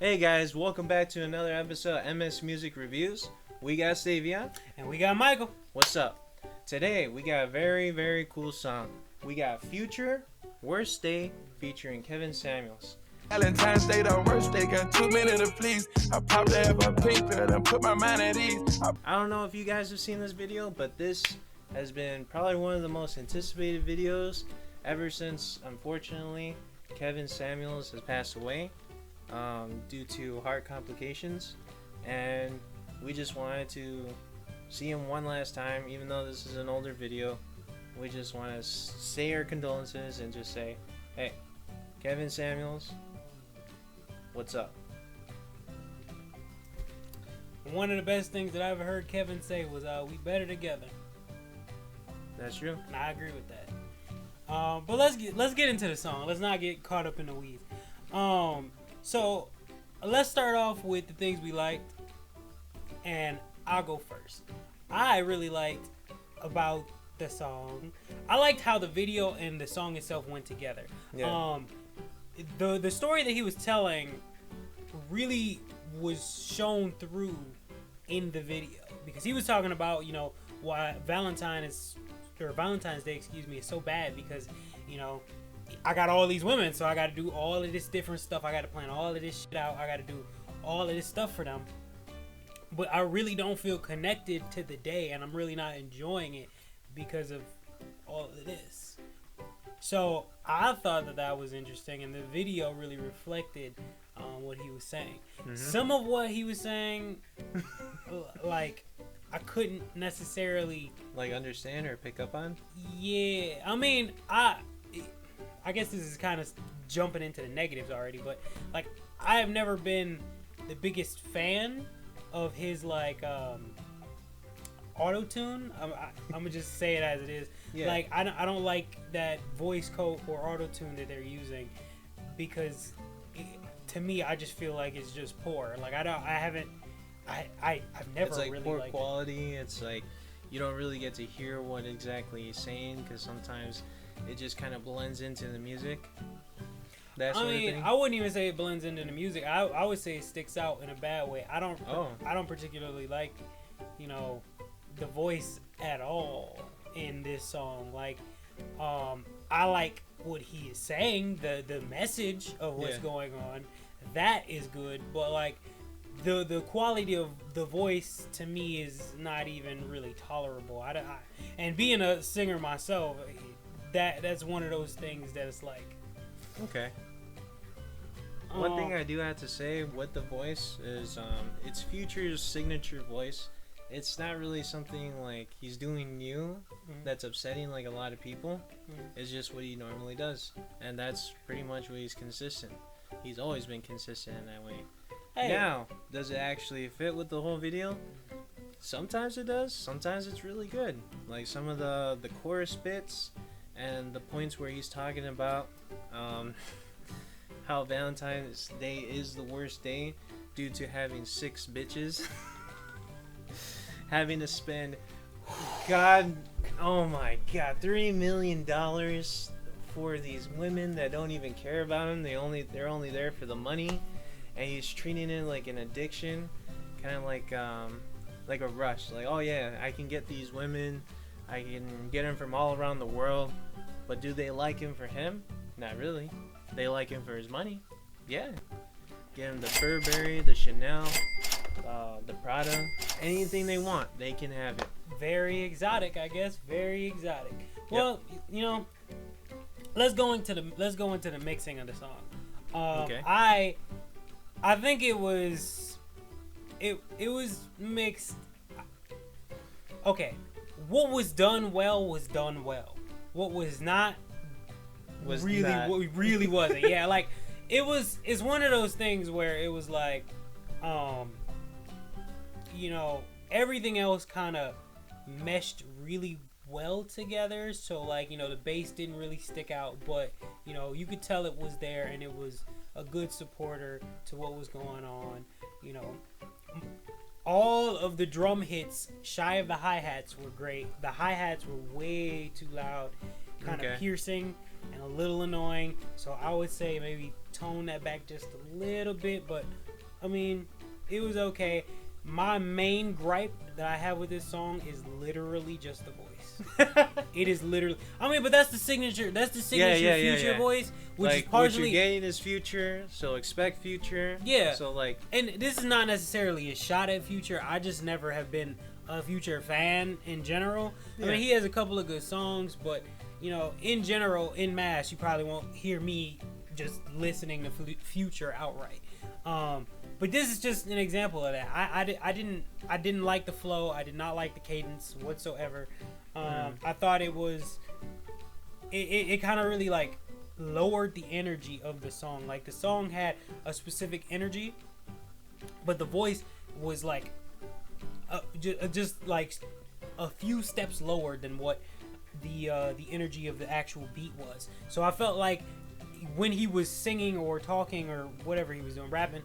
Hey guys, welcome back to another episode of MS Music Reviews. We got Stavion. And we got Michael. What's up? Today we got a very, very cool song. We got Future, Worst Day, featuring Kevin Samuels. Valentine's Day, the worst day, got too many to please. I popped to have a pink pill and put my mind at ease. I don't know if you guys have seen this video, but this has been probably one of the most anticipated videos ever since, unfortunately, Kevin Samuels has passed away due to heart complications, and we just wanted to see him one last time. Even though this is an older video, we just want to say our condolences and just say, hey, Kevin Samuels, what's up? One of the best things that I ever heard Kevin say was, we better together. That's true. And I agree with that. But let's get into the song. Let's not get caught up in the weeds. So let's start off with the things we liked, and I'll go first. I really liked about the song. I liked how the video and the song itself went together. Yeah. The story that he was telling really was shown through in the video, because he was talking about, why Valentine's Day, is so bad, because, I got all these women, so I got to do all of this different stuff. I got to plan all of this shit out. I got to do all of this stuff for them. But I really don't feel connected to the day, and I'm really not enjoying it because of all of this. So I thought that was interesting, and the video really reflected what he was saying. Mm-hmm. Some of what he was saying, I couldn't necessarily understand or pick up on. Yeah, I mean, I guess this is kind of jumping into the negatives already, but I have never been the biggest fan of his auto-tune. I'm gonna just say it as it is. Yeah. I don't like that voice coat or auto-tune that they're using, because to me, I just feel like it's just poor. I've never it's really poor liked quality. It's you don't really get to hear what exactly he's saying, because sometimes it just kind of blends into the music. That sort of thing. I wouldn't even say it blends into the music. I would say it sticks out in a bad way. I don't particularly like, the voice at all in this song. I like what he is saying, the message of what's going on. That is good, but the quality of the voice to me is not even really tolerable. And being a singer myself, that's one of those things that it's okay. One thing I do have to say with the voice is it's Future's signature voice. It's not really something he's doing new that's upsetting a lot of people. It's just what he normally does, and that's pretty much what he's consistent. He's always been consistent in that way. Hey. Now, does it actually fit with the whole video? Sometimes it does. Sometimes it's really good. Some of the chorus bits and the points where he's talking about how Valentine's Day is the worst day due to having 6 bitches. Having to spend, oh my God, $3 million for these women that don't even care about him. They're only there for the money, and he's treating it like an addiction, kind of like a rush. Oh yeah, I can get these women, I can get them from all around the world, but do they like him for him? Not really. They like him for his money. Yeah. Get him the Burberry, the Chanel, the Prada, anything they want, they can have it. Very exotic, I guess. Very exotic. Well, let's go into the mixing of the song. Okay. I think it was mixed. Okay, what was done well was done well. What was not was really not. What really wasn't. Yeah, it's one of those things where it was everything else kind of meshed really well together. So the bass didn't really stick out, but you could tell it was there, and it was a good supporter to what was going on. All of the drum hits shy of the hi-hats were great. The hi-hats were way too loud, kind of piercing and a little annoying. So I would say maybe tone that back just a little bit, but I mean, it was okay. My main gripe that I have with this song is literally just the voice. It is literally. I mean, but that's the signature. That's the signature Future voice, which like, is partially. What you're getting is Future, so expect Future. Yeah. So like, and this is not necessarily a shot at Future. I just never have been a Future fan in general. Yeah. I mean, he has a couple of good songs, but you know, in general, in mass, you probably won't hear me just listening to Future outright. But this is just an example of that. I didn't like the flow. I did not like the cadence whatsoever. I thought it was it kind of really like lowered the energy of the song. Like the song had a specific energy, but the voice was like just like a few steps lower than what the energy of the actual beat was. So I felt like when he was singing or talking or whatever he was doing, rapping.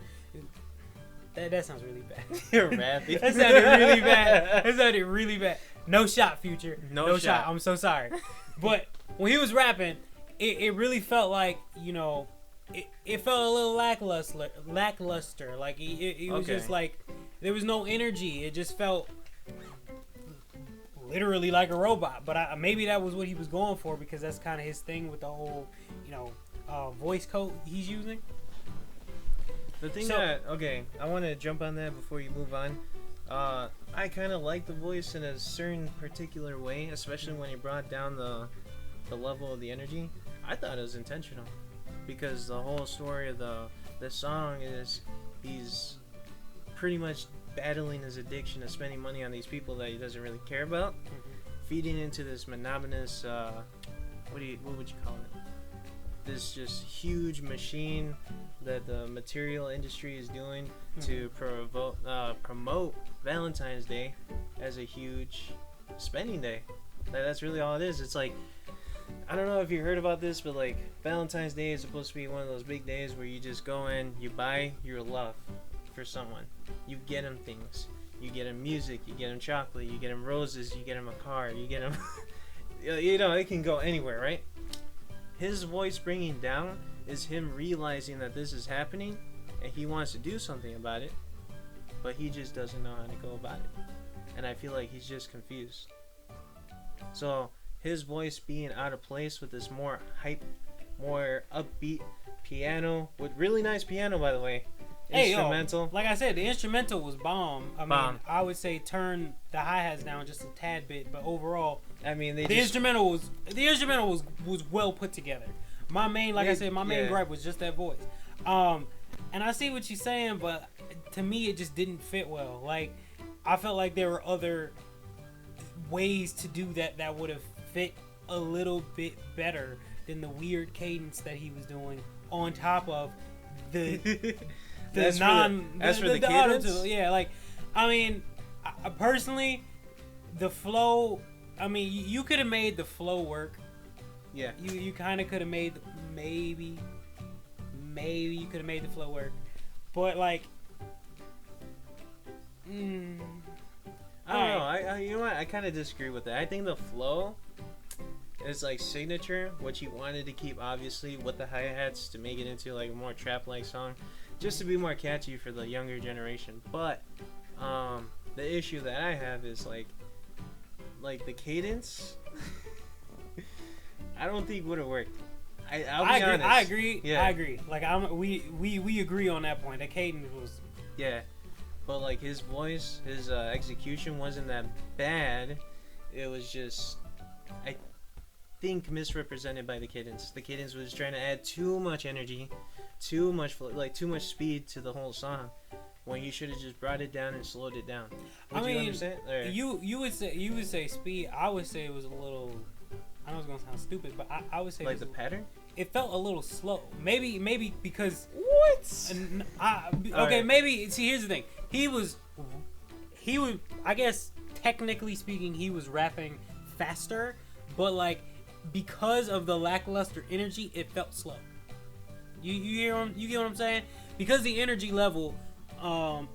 That sounds really bad. You're rapping. That sounded really bad. That sounded really bad. No shot, Future. No shot. I'm so sorry. But when he was rapping, it really felt like, you know, it felt a little lackluster. Like it was just like there was no energy. It just felt literally like a robot. But maybe that was what he was going for, because that's kind of his thing with the whole, you know, voice code he's using. The thing I want to jump on that before you move on. I kind of like the voice in a certain particular way, especially when he brought down the level of the energy. I thought it was intentional, because the whole story of the song is he's pretty much battling his addiction of spending money on these people that he doesn't really care about, feeding into this monotonous what would you call it? This just huge machine that the material industry is doing to promote Valentine's Day as a huge spending day. That's really all it is. It's like, I don't know if you heard about this, but like Valentine's Day is supposed to be one of those big days where you just go in, you buy your love for someone, you get them things, you get them music, you get them chocolate, you get them roses, you get them a car, you get them you know, it can go anywhere, right? His voice bringing down is him realizing that this is happening and he wants to do something about it, but he just doesn't know how to go about it. And I feel like he's just confused. So his voice being out of place with this more hype, more upbeat piano, with really nice piano, by the way. Instrumental. Like I said, the instrumental was bomb. I mean, I would say turn the hi-hats down just a tad bit, but overall, I mean, the instrumental was well put together. My main gripe was just that voice. And I see what you're saying, but to me, it just didn't fit well. Like, I felt like there were other ways to do that would have fit a little bit better than the weird cadence that he was doing on top of the the cadence. Yeah, like, I mean, I personally, the flow. I mean, you could have made the flow work. Yeah. You kind of could have made maybe you could have made the flow work, but like, I don't know. I you know what? I kind of disagree with that. I think the flow is like signature, what you wanted to keep, obviously, with the hi-hats to make it into like a more trap-like song, just to be more catchy for the younger generation. But the issue that I have is like the cadence. I don't think would have worked. I'll be honest. I agree. Yeah. I agree. Like we agree on that point. That cadence was. Yeah, but like his voice, his execution wasn't that bad. It was just, I think, misrepresented by the cadence. The cadence was trying to add too much energy, too much speed to the whole song, when you should have just brought it down and slowed it down. Would you understand? Or? You would say speed. I would say it was a little. I know it's gonna sound stupid, but I would say like the pattern. It felt a little slow. Maybe because what? Okay, maybe. See, here's the thing. He was. I guess technically speaking, he was rapping faster, but like because of the lackluster energy, it felt slow. You get what I'm saying? Because the energy level, because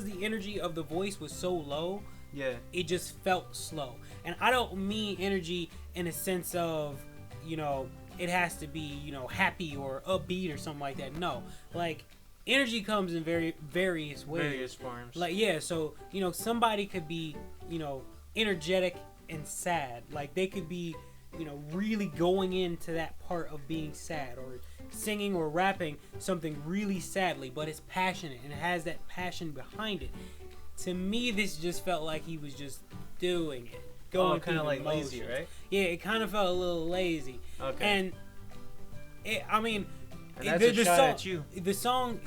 the energy of the voice was so low. Yeah. It just felt slow. And I don't mean energy in a sense of, you know, it has to be, you know, happy or upbeat or something like that. No. Like, energy comes in various ways. Various forms. Like, yeah, so, you know, somebody could be, you know, energetic and sad. Like, they could be, you know, really going into that part of being sad, or singing or rapping something really sadly, but it's passionate and it has that passion behind it. To me, this just felt like he was just doing it. Going kind of like motions. lazy, right? Yeah, it kind of felt a little lazy. Okay. And, I mean... And that's a shot at you. The song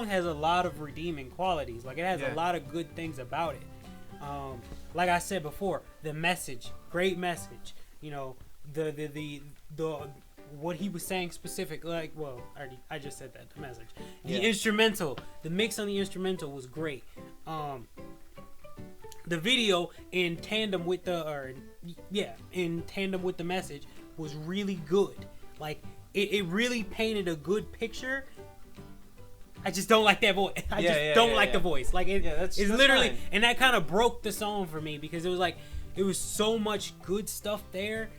has a lot of redeeming qualities. Like, it has a lot of good things about it. Like I said before, the message, great message. You know, the what he was saying specific. Like, well, I just said that, the message. The instrumental, the mix on the instrumental was great. The video in tandem with the message was really good. Like, it really painted a good picture. I just don't like that voice. I don't like the voice. Like, it's literally, fine. and that kind of broke the song for me, because it was like, it was so much good stuff there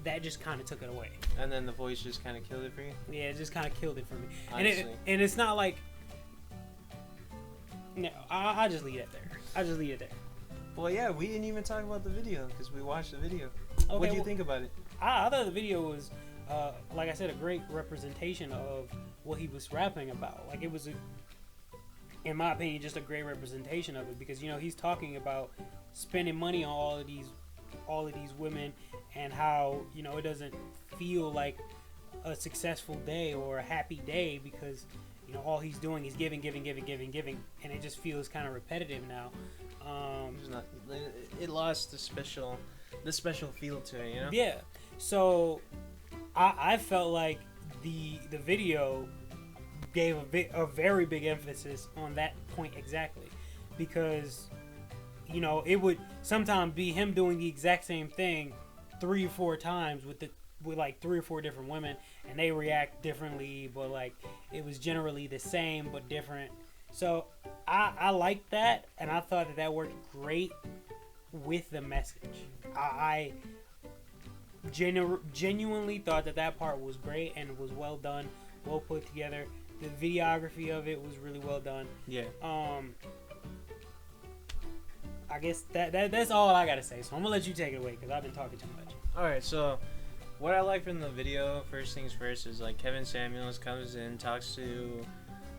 that just kind of took it away. And then the voice just kind of killed it for you? Yeah, it just kind of killed it for me. Honestly. And it's not like, no, I'll just leave it there. I'll just leave it there. Well, yeah, we didn't even talk about the video because we watched the video. Okay, What do you think about it? I thought the video was, like I said, a great representation of what he was rapping about. Like, it was, in my opinion, just a great representation of it, because, you know, he's talking about spending money on all of these women, and how, you know, it doesn't feel like a successful day or a happy day, because, you know, all he's doing is giving, and it just feels kind of repetitive now. It lost the special feel to it, you know? Yeah. So I felt like the video gave a very big emphasis on that point exactly, because, you know, it would sometimes be him doing the exact same thing 3 or 4 times with like 3 or 4 different women, and they react differently, but like it was generally the same but different. So I liked that, and I thought that worked great with the message. I genuinely thought that part was great and was well done, well put together. The videography of it was really well done. Yeah. I guess that's all I gotta say. So I'm gonna let you take it away, because I've been talking too much. All right. So, what I like from the video, first things first, is like Kevin Samuels comes in, talks to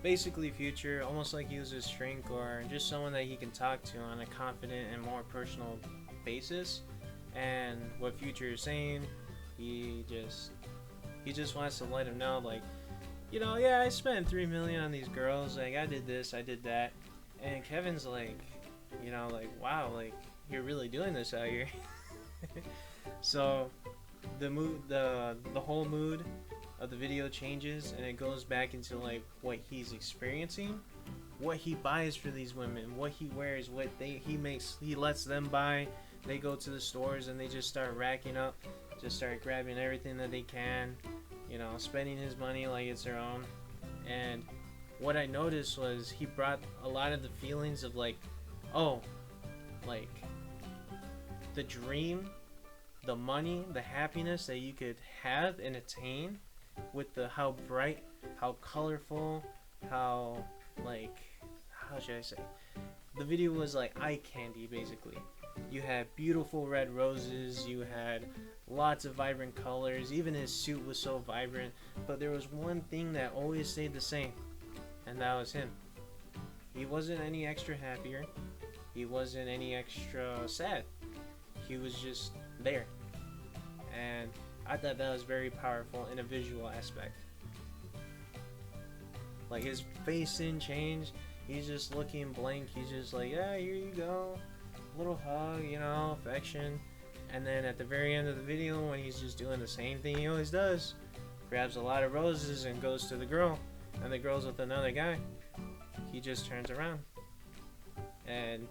basically Future, almost like he was a shrink or just someone that he can talk to on a confident and more personal basis. And what Future is saying, he just wants to let him know, like, you know, yeah, I spent $3 million on these girls, like, I did this, I did that. And Kevin's like, you know, like, wow, like, you're really doing this out here. So the whole mood of the video changes, and it goes back into like what he's experiencing, what he buys for these women, what he wears, what he lets them buy. They go to the stores and they just start racking up, just start grabbing everything that they can, you know, spending his money like it's their own. And what I noticed was he brought a lot of the feelings of like, oh, like the dream, the money, the happiness that you could have and attain with how bright, how colorful, how, like, how should I say? The video was like eye candy, basically. You had beautiful red roses, you had lots of vibrant colors, even his suit was so vibrant, but there was one thing that always stayed the same, and that was him. He wasn't any extra happier, he wasn't any extra sad, he was just there. And I thought that was very powerful in a visual aspect. Like, his face didn't change, he's just looking blank, he's just like, yeah, here you go, little hug, you know, affection. And then at the very end of the video, when he's just doing the same thing he always does, grabs a lot of roses and goes to the girl, and the girl's with another guy, he just turns around. And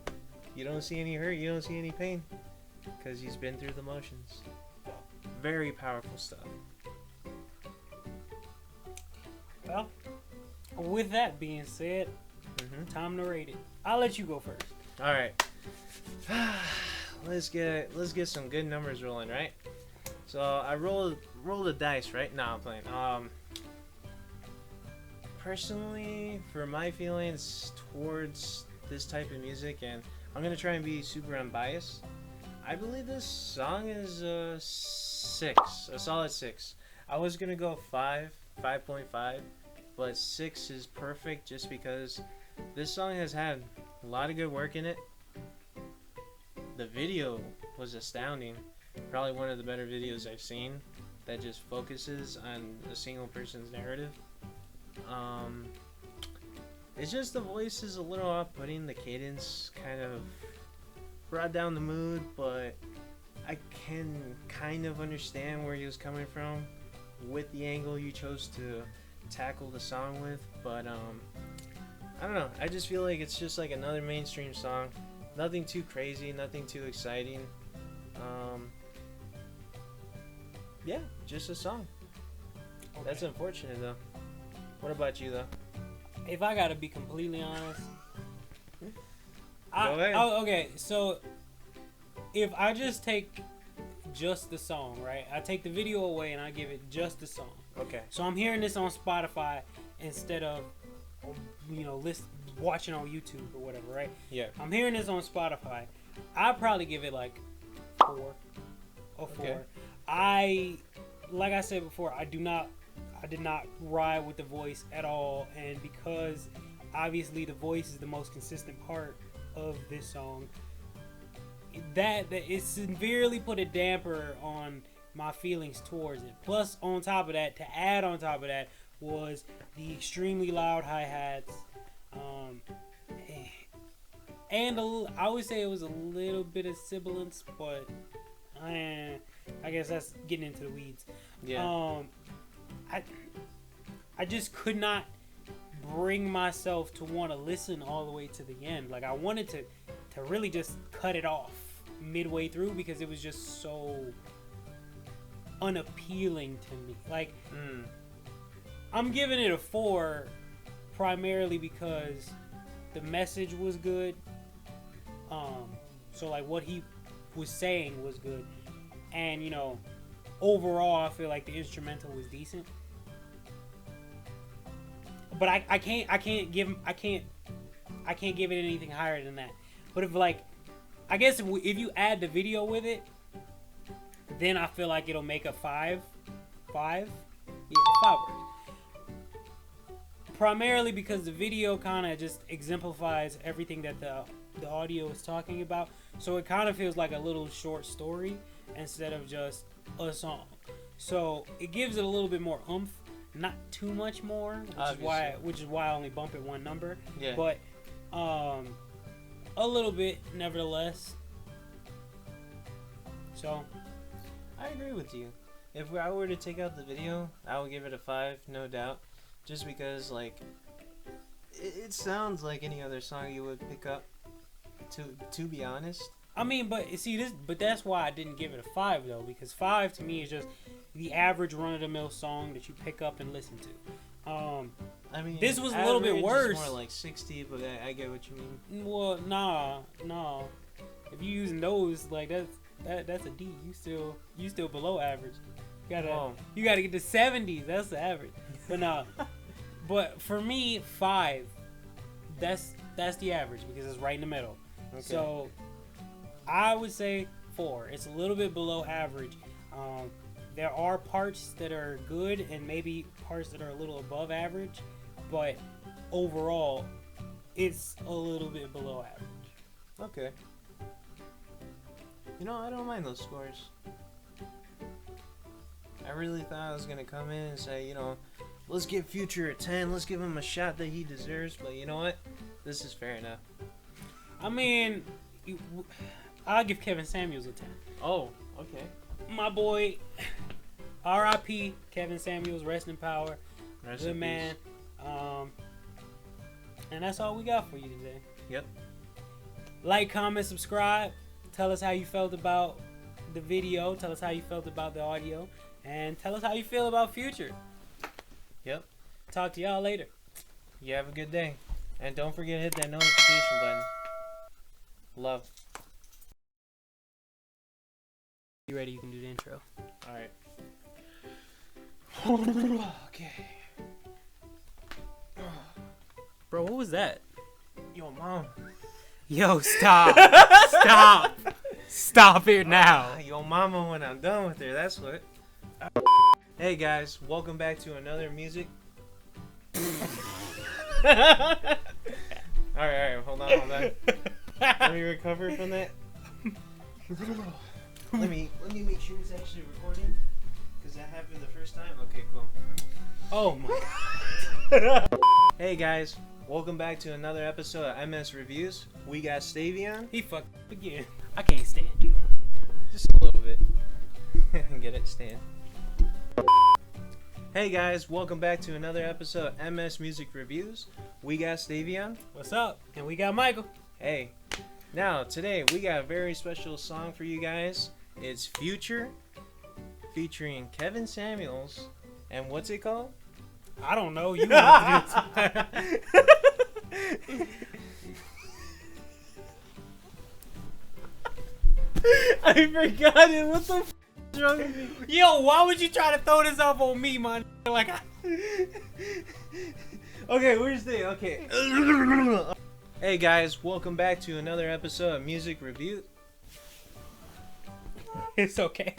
you don't see any hurt, you don't see any pain, because he's been through the motions. Very powerful stuff. Well, with that being said, time to rate it. I'll let you go first. All right. Let's get some good numbers rolling, right? So I rolled the dice, right? No, I'm playing. personally, for my feelings towards this type of music, and I'm gonna try and be super unbiased, I believe this song is a 6, a solid 6. I was gonna go 5.5, but 6 is perfect just because this song has had a lot of good work in it. The video was astounding. Probably one of the better videos I've seen that just focuses on a single person's narrative. It's just the voice is a little off-putting. The cadence kind of brought down the mood, but I can kind of understand where he was coming from with the angle you chose to tackle the song with. But I don't know. I just feel like it's just like another mainstream song. Nothing too crazy, nothing too exciting. Yeah, just a song. Okay. That's unfortunate though. What about you though? If I gotta be completely honest, Go ahead. Okay, so if I just take just the song, right? I take the video away and I give it just the song. Okay. So I'm hearing this on Spotify instead of, watching on YouTube or whatever, right? Yeah. I'm hearing this on Spotify. I'd probably give it like 4 or 4. Okay. Like I said before, I did not ride with the voice at all, and because obviously the voice is the most consistent part of this song, that it severely put a damper on my feelings towards it. Plus, on top of that, was the extremely loud hi-hats, and I would say it was a little bit of sibilance, but I guess that's getting into the weeds. Yeah. I just could not bring myself to want to listen all the way to the end. Like, I wanted to really just cut it off midway through because it was just so unappealing to me. Like, I'm giving it a 4 primarily because the message was good. So like what he was saying was good, and overall I feel like the instrumental was decent. But I can't give it anything higher than that. But if you add the video with it, then I feel like it'll make a 5. 5 words. Primarily because the video kind of just exemplifies everything that the audio is talking about. So it kind of feels like a little short story instead of just a song. So it gives it a little bit more oomph, not too much more, which is why I only bump it 1 number. Yeah. But a little bit nevertheless. So I agree with you. If I were to take out the video, I would give it a 5, no doubt. Just because, like, it sounds like any other song you would pick up. To be honest. I mean, but that's why I didn't give it a 5 though, because 5 to me is just the average run-of-the-mill song that you pick up and listen to. I mean, this was a little bit worse. More like 60, but I get what you mean. Well, nah. If you're using those, like that's a D. You still below average. You gotta get to 70s. That's the average. But nah. But for me, 5. That's the average because it's right in the middle. Okay. So I would say 4. It's a little bit below average. There are parts that are good and maybe parts that are a little above average, but overall, it's a little bit below average. Okay. I don't mind those scores. I really thought I was gonna come in and say, let's give Future a 10. Let's give him a shot that he deserves. But you know what? This is fair enough. I mean, I'll give Kevin Samuels a 10. Oh, okay. My boy, R.I.P. Kevin Samuels, rest in power. Rest Good in man. And that's all we got for you today. Yep. Like, comment, subscribe. Tell us how you felt about the video. Tell us how you felt about the audio. And tell us how you feel about Future. Yep. Talk to y'all later. You have a good day. And don't forget to hit that notification button. Love. You ready? You can do the intro. Alright. Okay. Bro, what was that? Yo, mom. Yo, stop. Stop. Stop it now. Yo, mama when I'm done with her, that's what. Hey guys, welcome back to another music. Alright, hold on. Let me recover from that. Let me make sure it's actually recording. Because that happened the first time. Okay, cool. Oh my. Hey guys, welcome back to another episode of MS Reviews. We got Stavion. He fucked up again. I can't stand you. Just a little bit. Get it, Stan. Hey guys, welcome back to another episode of MS Music Reviews. We got Stavion. What's up? And we got Michael. Hey. Now, today we got a very special song for you guys. It's Future, featuring Kevin Samuels. And what's it called? I don't know. You want to do this. I forgot it. What the f is wrong with me? Yo, why would you try to throw this up on me, man? Like, Okay, where's the... Okay. Hey guys, welcome back to another episode of Music Review. it's okay.